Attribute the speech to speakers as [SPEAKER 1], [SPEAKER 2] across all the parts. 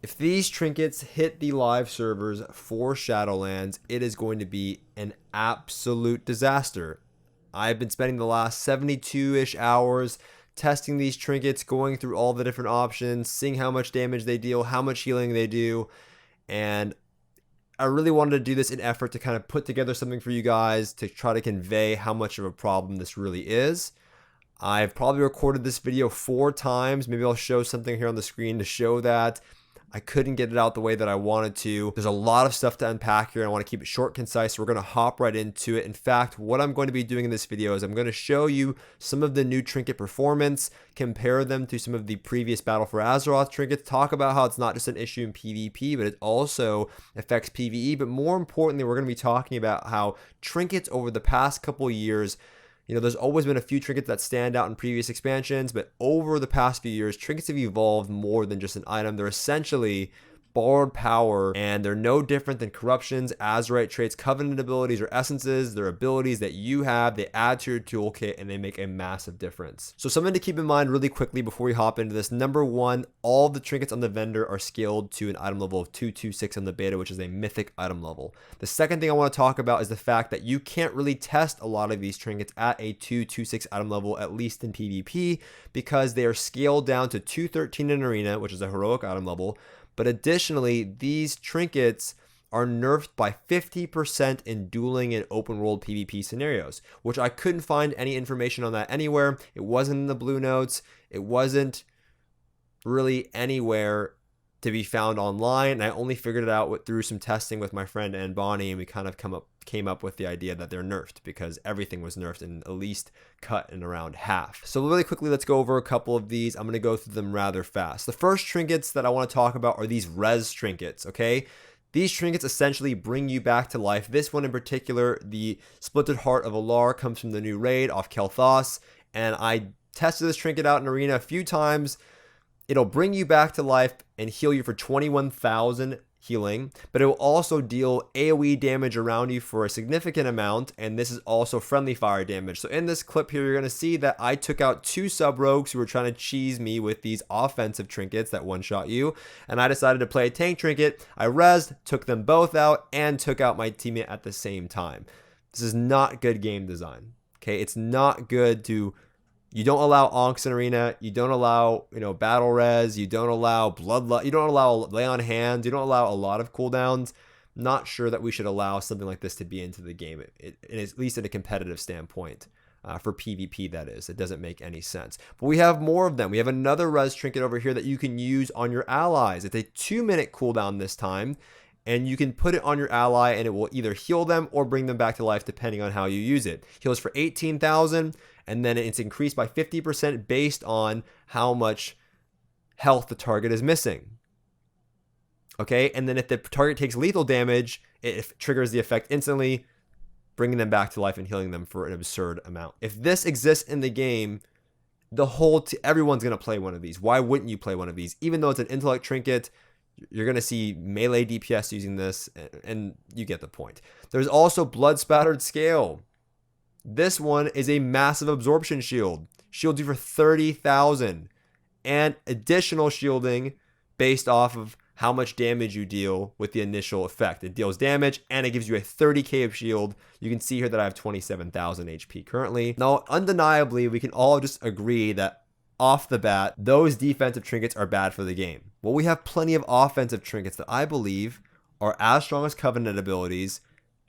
[SPEAKER 1] If these trinkets hit the live servers for Shadowlands, it is going to be an absolute disaster. I've been spending the last 72-ish hours testing these trinkets, going through all the different options, seeing how much damage they deal, how much healing they do, and I really wanted to do this in effort to kind of put together something for you guys to try to convey how much of a problem this really is. I've probably recorded this video 4 times. Maybe I'll show something here on the screen to show that. I couldn't get it out the way that I wanted to. There's a lot of stuff to unpack here, and I want to keep it short, concise, so we're going to hop right into it. In fact, what I'm going to be doing in this video is I'm going to show you some of the new Trinket Performance, compare them to some of the previous Battle for Azeroth trinkets, talk about how it's not just an issue in PvP, but it also affects PvE. But more importantly, we're going to be talking about how trinkets over the past couple years, there's always been a few trinkets that stand out in previous expansions, but over the past few years, trinkets have evolved more than just an item. They're essentially borrowed power, and they're no different than corruptions, Azerite traits, covenant abilities, or essences. They're abilities that you have, they add to your toolkit, and they make a massive difference. So something to keep in mind really quickly before we hop into this. Number one, all the trinkets on the vendor are scaled to an item level of 226 on the beta, which is a mythic item level. The second thing I want to talk about is the fact that you can't really test a lot of these trinkets at a 226 item level, at least in PvP, because they are scaled down to 213 in Arena, which is a heroic item level. But additionally, these trinkets are nerfed by 50% in dueling and open world PvP scenarios, which I couldn't find any information on that anywhere. It wasn't in the blue notes. It wasn't really anywhere to be found online. And I only figured it out through some testing with my friend and Bonnie, and we kind of came up with the idea that they're nerfed because everything was nerfed and at least cut in around half. So really quickly, let's go over a couple of these. I'm going to go through them rather fast. The first trinkets that I want to talk about are these res trinkets, okay? These trinkets essentially bring you back to life. This one in particular, the Splintered Heart of Alar, comes from the new raid off Kel'Thas, and I tested this trinket out in Arena a few times. It'll bring you back to life and heal you for 21,000 healing, but it will also deal AoE damage around you for a significant amount, and this is also friendly fire damage. So in this clip here, you're going to see that I took out 2 sub-rogues who were trying to cheese me with these offensive trinkets that one-shot you, and I decided to play a tank trinket. I rezzed, took them both out, and took out my teammate at the same time. This is not good game design, okay? It's not good to... You don't allow onks in Arena. You don't allow, battle res. You don't allow bloodlust. You don't allow lay on hands. You don't allow a lot of cooldowns. Not sure that we should allow something like this to be into the game, at least at a competitive standpoint. For PvP, that is. It doesn't make any sense. But we have more of them. We have another res trinket over here that you can use on your allies. It's a 2-minute cooldown this time, and you can put it on your ally, and it will either heal them or bring them back to life depending on how you use it. Heals for 18,000. And then it's increased by 50% based on how much health the target is missing. Okay, and then if the target takes lethal damage, it triggers the effect instantly, bringing them back to life and healing them for an absurd amount. If this exists in the game, everyone's going to play one of these. Why wouldn't you play one of these? Even though it's an intellect trinket, you're going to see melee DPS using this, and you get the point. There's also blood spattered scale. This one is a massive absorption shield. Shields you for 30,000. And additional shielding based off of how much damage you deal with the initial effect. It deals damage and it gives you a 30k of shield. You can see here that I have 27,000 HP currently. Now, undeniably, we can all just agree that off the bat, those defensive trinkets are bad for the game. Well, we have plenty of offensive trinkets that I believe are as strong as covenant abilities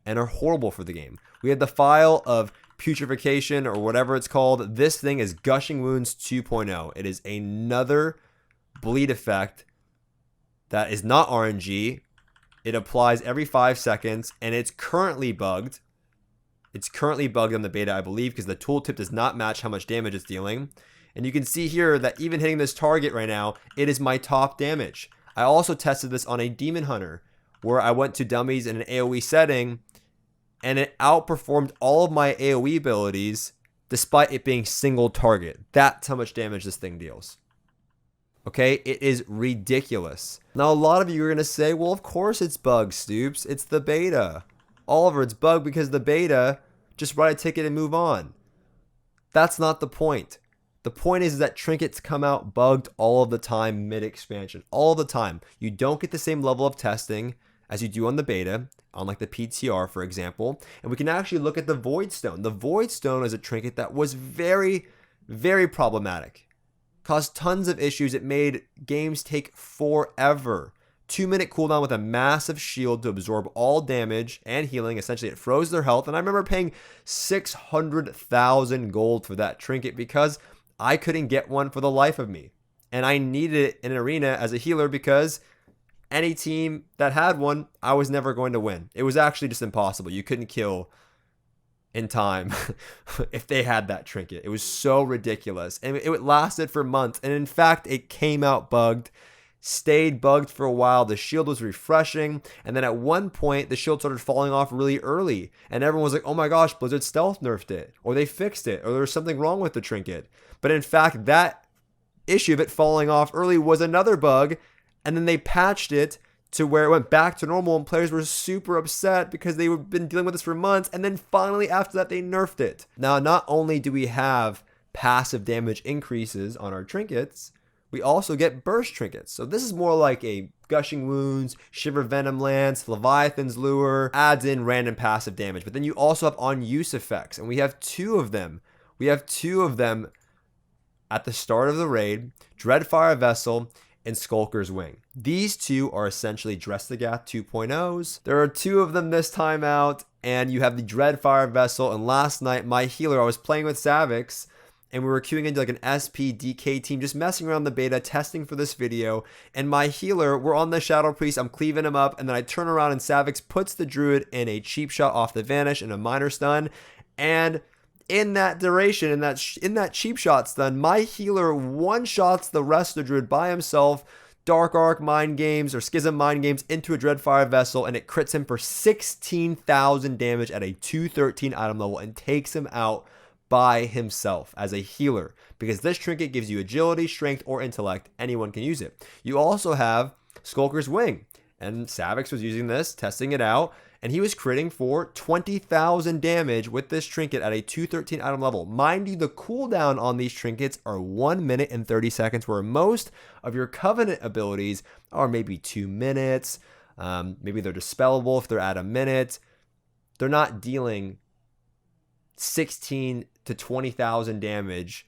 [SPEAKER 1] and are horrible for the game. We had the File of Putrefaction, or whatever it's called. This thing is Gushing Wounds 2.0. It is another bleed effect that is not RNG. It applies every 5 seconds, and it's currently bugged. It's currently bugged on the beta, I believe, because the tooltip does not match how much damage it's dealing. And you can see here that even hitting this target right now, it is my top damage. I also tested this on a Demon Hunter, where I went to dummies in an AoE setting, and it outperformed all of my AoE abilities despite it being single target. That's how much damage this thing deals. Okay, it is ridiculous. Now, a lot of you are going to say, well, of course it's bugged, Stoops. It's the beta. Oliver, it's bugged because the beta, just write a ticket and move on. That's not the point. The point is that trinkets come out bugged all of the time mid-expansion, all the time. You don't get the same level of testing as you do on the beta, on like the PTR, for example. And we can actually look at the Void Stone. The Void Stone is a trinket that was very, very problematic. Caused tons of issues. It made games take forever. 2-minute cooldown with a massive shield to absorb all damage and healing. Essentially, it froze their health. And I remember paying 600,000 gold for that trinket because I couldn't get one for the life of me. And I needed it in an arena as a healer because any team that had one, I was never going to win. It was actually just impossible. You couldn't kill in time if they had that trinket. It was so ridiculous. And it lasted for months. And in fact, it came out bugged, stayed bugged for a while. The shield was refreshing. And then at one point, the shield started falling off really early. And everyone was like, oh my gosh, Blizzard stealth nerfed it. Or they fixed it. Or there was something wrong with the trinket. But in fact, that issue of it falling off early was another bug. And then they patched it to where it went back to normal, and players were super upset because they've been dealing with this for months. And then finally, after that, they nerfed it. Now, not only do we have passive damage increases on our trinkets, we also get burst trinkets. So this is more like a Gushing Wounds, Shiver Venom Lance, Leviathan's Lure, adds in random passive damage. But then you also have on-use effects, and we have two of them. We have two of them at the start of the raid, Dreadfire Vessel and Skulker's Wing. These two are essentially Dressagath 2.0s. There are two of them this time out, and you have the Dreadfire Vessel. And last night, my healer, I was playing with Savix, and we were queuing into like an SP DK team, just messing around the beta, testing for this video. And my healer, we're on the Shadow Priest, I'm cleaving him up, and then I turn around and Savix puts the Druid in a cheap shot off the Vanish and a minor stun. And in that duration, in that cheap shot stun, my healer one-shots the rest of the Druid by himself, Dark Arc Mind Games or Schism Mind Games into a Dreadfire Vessel, and it crits him for 16,000 damage at a 213 item level and takes him out by himself as a healer. Because this trinket gives you agility, strength, or intellect. Anyone can use it. You also have Skulker's Wing, and Savix was using this, testing it out, and he was critting for 20,000 damage with this trinket at a 213 item level. Mind you, the cooldown on these trinkets are 1 minute and 30 seconds, where most of your Covenant abilities are maybe 2 minutes. Maybe they're dispellable if they're at a minute. They're not dealing 16 to 20,000 damage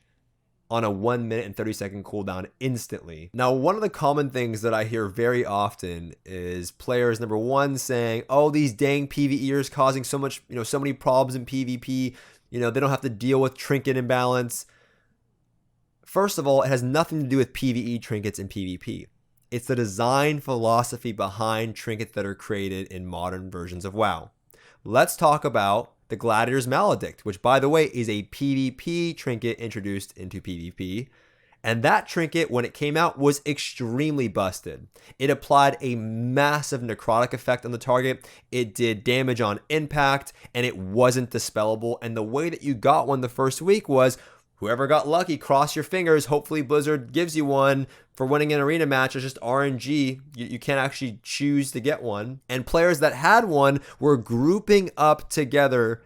[SPEAKER 1] on a 1 minute and 30 second cooldown instantly. Now, one of the common things that I hear very often is players, number one, saying, oh, these dang PvEers causing so many problems in PvP. They don't have to deal with trinket imbalance. First of all, it has nothing to do with PvE trinkets in PvP. It's the design philosophy behind trinkets that are created in modern versions of WoW. Let's talk about the Gladiator's Maledict, which, by the way, is a PvP trinket introduced into PvP. And that trinket, when it came out, was extremely busted. It applied a massive necrotic effect on the target. It did damage on impact, and it wasn't dispellable. And the way that you got one the first week was whoever got lucky, cross your fingers. Hopefully Blizzard gives you one for winning an arena match. It's just RNG. You can't actually choose to get one. And players that had one were grouping up together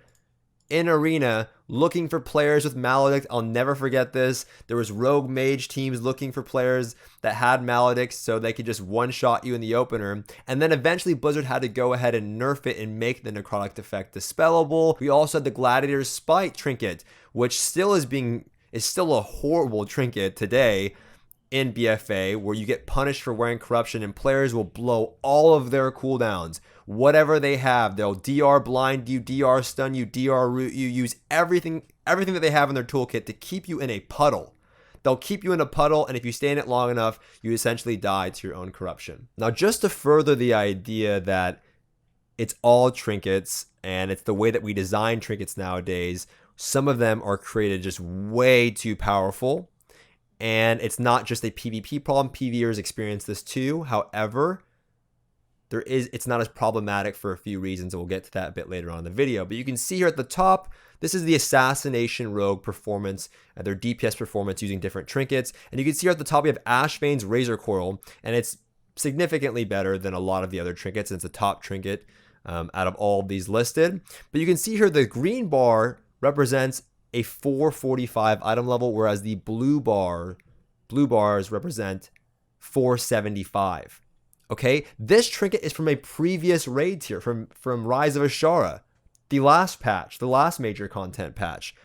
[SPEAKER 1] in arena looking for players with Maledict. I'll never forget this. There was rogue mage teams looking for players that had Maledict so they could just one-shot you in the opener. And then eventually Blizzard had to go ahead and nerf it and make the necrotic effect dispellable. We also had the Gladiator's Spite trinket, which still is still a horrible trinket today in BFA, where you get punished for wearing corruption, and players will blow all of their cooldowns. Whatever they have, they'll DR blind you, DR stun you, DR root you, use everything that they have in their toolkit to keep you in a puddle. They'll keep you in a puddle, and if you stay in it long enough, you essentially die to your own corruption. Now, just to further the idea that it's all trinkets, and it's the way that we design trinkets nowadays, some of them are created just way too powerful. And it's not just a PvP problem. PvEers experience this too. However, it's not as problematic for a few reasons, and we'll get to that a bit later on in the video. But you can see here at the top, this is the Assassination Rogue Performance, their DPS Performance using different trinkets. And you can see here at the top, we have Ashvane's Razor Coil, and it's significantly better than a lot of the other trinkets. And it's a top trinket out of all of these listed. But you can see here the green bar represents a 445 item level, whereas the blue bars represent 475. Okay, this trinket is from a previous raid tier, from Rise of Ashara, the last patch, the last major content patch.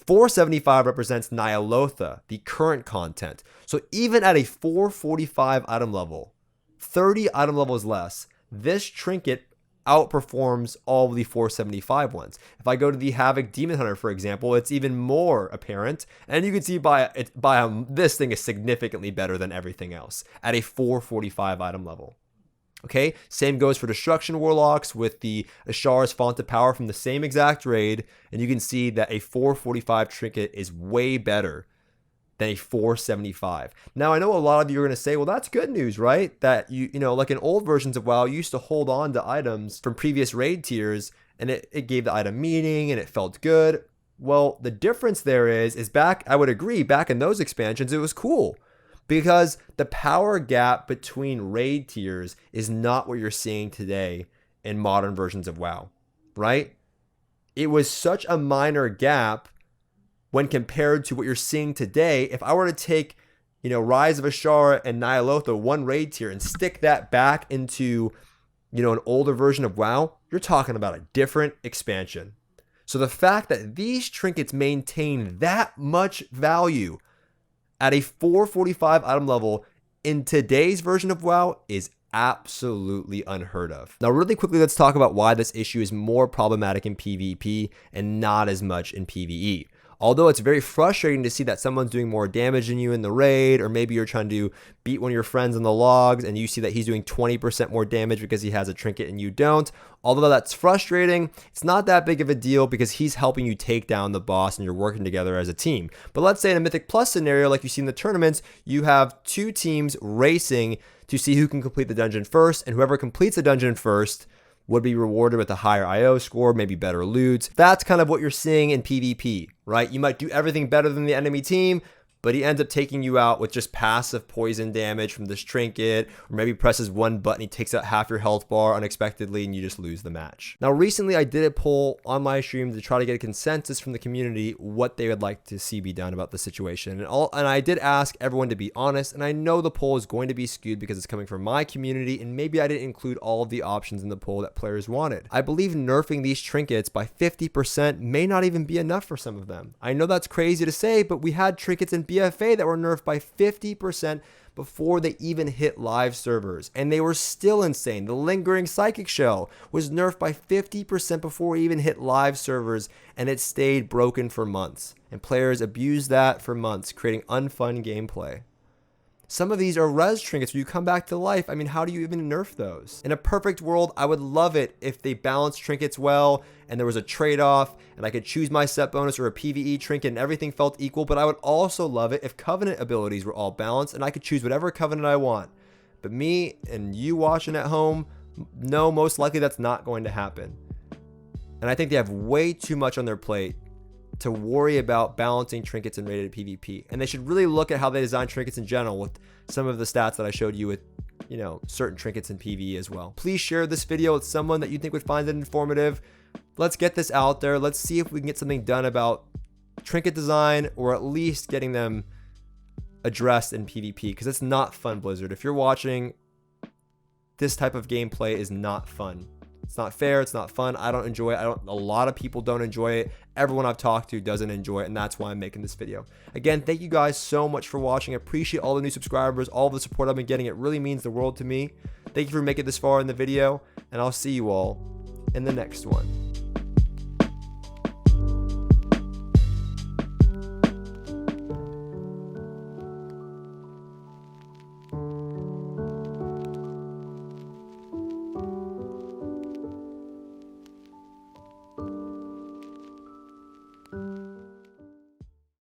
[SPEAKER 1] 475 represents Nyalotha, the current content. So even at a 445 item level, 30 item levels less, this trinket outperforms all of the 475 ones. If I go to the Havoc Demon Hunter, for example, it's even more apparent, and you can see this thing is significantly better than everything else at a 445 item level. Okay, same goes for Destruction Warlocks with the Ashara's Font of Power from the same exact raid, and you can see that a 445 trinket is way better than a 475. Now, I know a lot of you are going to say, well, that's good news, right? That you know, like in old versions of WoW, you used to hold on to items from previous raid tiers, and it gave the item meaning, and it felt good. Well, the difference there is back, I would agree, back in those expansions, it was cool. Because the power gap between raid tiers is not what you're seeing today in modern versions of WoW, right? It was such a minor gap when compared to what you're seeing today. If I were to take, you know, Rise of Ashara and Nyalotha, one raid tier, and stick that back into, you know, an older version of WoW, you're talking about a different expansion. So the fact that these trinkets maintain that much value at a 445 item level in today's version of WoW is absolutely unheard of. Now, really quickly, let's talk about why this issue is more problematic in PvP and not as much in PvE. Although it's very frustrating to see that someone's doing more damage than you in the raid, or maybe you're trying to beat one of your friends in the logs and you see that he's doing 20% more damage because he has a trinket and you don't. Although that's frustrating, it's not that big of a deal because he's helping you take down the boss and you're working together as a team. But let's say in a Mythic Plus scenario, like you see in the tournaments, you have two teams racing to see who can complete the dungeon first, and whoever completes the dungeon first would be rewarded with a higher IO score, maybe better loot. That's kind of what you're seeing in PvP, right? You might do everything better than the enemy team, but he ends up taking you out with just passive poison damage from this trinket, or maybe presses one button, he takes out half your health bar unexpectedly, and you just lose the match. Now, recently I did a poll on my stream to try to get a consensus from the community what they would like to see be done about the situation. And I did ask everyone to be honest, and I know the poll is going to be skewed because it's coming from my community, and maybe I didn't include all of the options in the poll that players wanted. I believe nerfing these trinkets by 50% may not even be enough for some of them. I know that's crazy to say, but we had trinkets in BFA that were nerfed by 50% before they even hit live servers, and they were still insane. The Lingering Psychic Shell was nerfed by 50% before we even hit live servers, and it stayed broken for months, and players abused that for months, creating unfun gameplay. Some of these are res trinkets where you come back to life. I mean, how do you even nerf those? In a perfect world, I would love it if they balanced trinkets well and there was a trade-off and I could choose my set bonus or a PvE trinket and everything felt equal, but I would also love it if covenant abilities were all balanced and I could choose whatever covenant I want. But me and you watching at home, no, most likely that's not going to happen. And I think they have way too much on their plate to worry about balancing trinkets in rated PvP. And they should really look at how they design trinkets in general with some of the stats that I showed you with, you know, certain trinkets in PvE as well. Please share this video with someone that you think would find it informative. Let's get this out there. Let's see if we can get something done about trinket design, or at least getting them addressed in PvP, because it's not fun, Blizzard. If you're watching, this type of gameplay is not fun. It's not fair. It's not fun. I don't enjoy it. A lot of people don't enjoy it. Everyone I've talked to doesn't enjoy it, and that's why I'm making this video. Again, thank you guys so much for watching. I appreciate all the new subscribers, all the support I've been getting. It really means the world to me. Thank you for making it this far in the video, and I'll see you all in the next one.